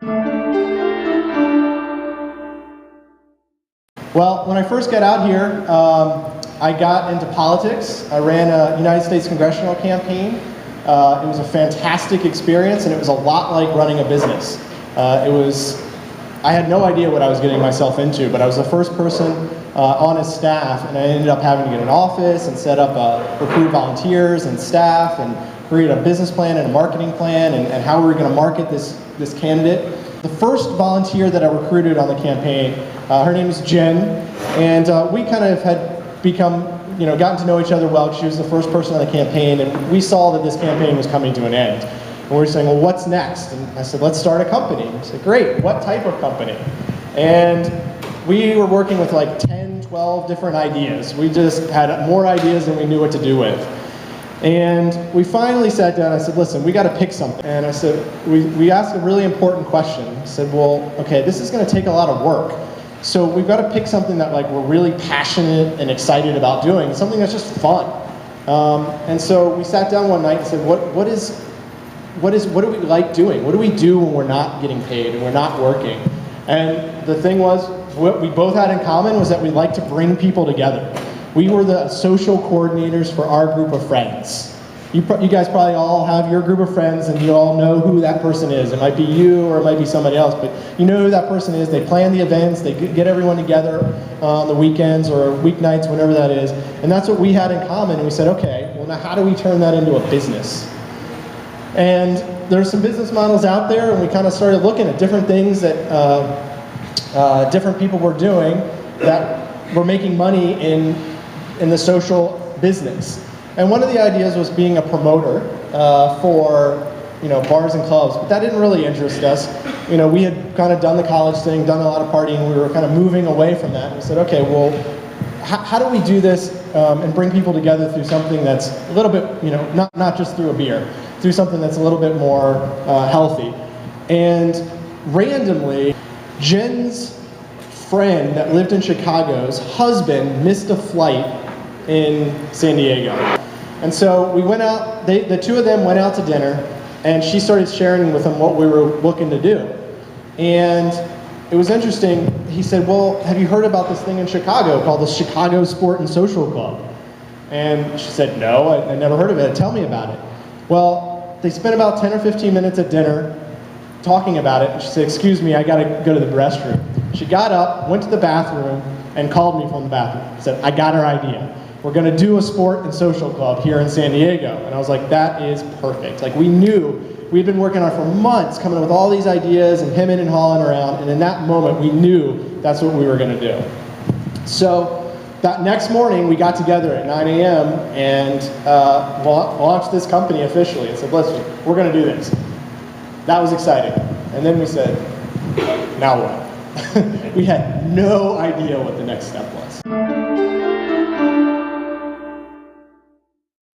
Well, when I first got out here, I got into politics. I ran a United States congressional campaign. It was a fantastic experience, and it was a lot like running a business. I had no idea what I was getting myself into, but I was the first person on his staff, and I ended up having to get an office and set up recruit volunteers and staff and create a business plan and a marketing plan and how we were going to market this candidate. The first volunteer that I recruited on the campaign, her name is Jen, and we kind of had become, gotten to know each other well because she was the first person on the campaign, and we saw that this campaign was coming to an end. And we were saying, well, what's next? And I said, let's start a company. I said, great, what type of company? And we were working with like 10, 12 different ideas. We just had more ideas than we knew what to do with. And we finally sat down and I said, listen, we got to pick something. And I said, we asked a really important question. I said, well, okay, this is going to take a lot of work. So we've got to pick something that like we're really passionate and excited about doing, something that's just fun. And so we sat down one night and said, what do we like doing? What do we do when we're not getting paid and we're not working? And the thing was, what we both had in common was that we like to bring people together. We were the social coordinators for our group of friends. You guys probably all have your group of friends and you all know who that person is. It might be you or it might be somebody else, but you know who that person is. They plan the events, they get everyone together on the weekends or weeknights, whenever that is. And that's what we had in common. And we said, okay, well now how do we turn that into a business? And there's some business models out there, and we kind of started looking at different things that different people were doing that were making money in the social business. And one of the ideas was being a promoter for bars and clubs, but that didn't really interest us. We had kind of done the college thing, done a lot of partying, we were kind of moving away from that. We said, okay, well, how do we do this and bring people together through something that's a little bit, not just through a beer, through something that's a little bit more healthy. And randomly, Jen's friend that lived in Chicago's husband missed a flight in San Diego. And so we went out, the two of them went out to dinner, and she started sharing with him what we were looking to do. And it was interesting. He said, well, have you heard about this thing in Chicago called the Chicago Sport and Social Club? And she said, no, I never heard of it. Tell me about it. Well, they spent about 10 or 15 minutes at dinner talking about it. And she said, excuse me, I got to go to the restroom. She got up, went to the bathroom, and called me from the bathroom. Said, I got her idea. We're going to do a sport and social club here in San Diego. And I was like, that is perfect. Like, we knew, we'd been working on it for months, coming up with all these ideas and hemming and hawing around. And in that moment, we knew that's what we were going to do. So that next morning, we got together at 9 a.m. and launched this company officially and said, listen, we're going to do this. That was exciting. And then we said, now what? We had no idea what the next step was.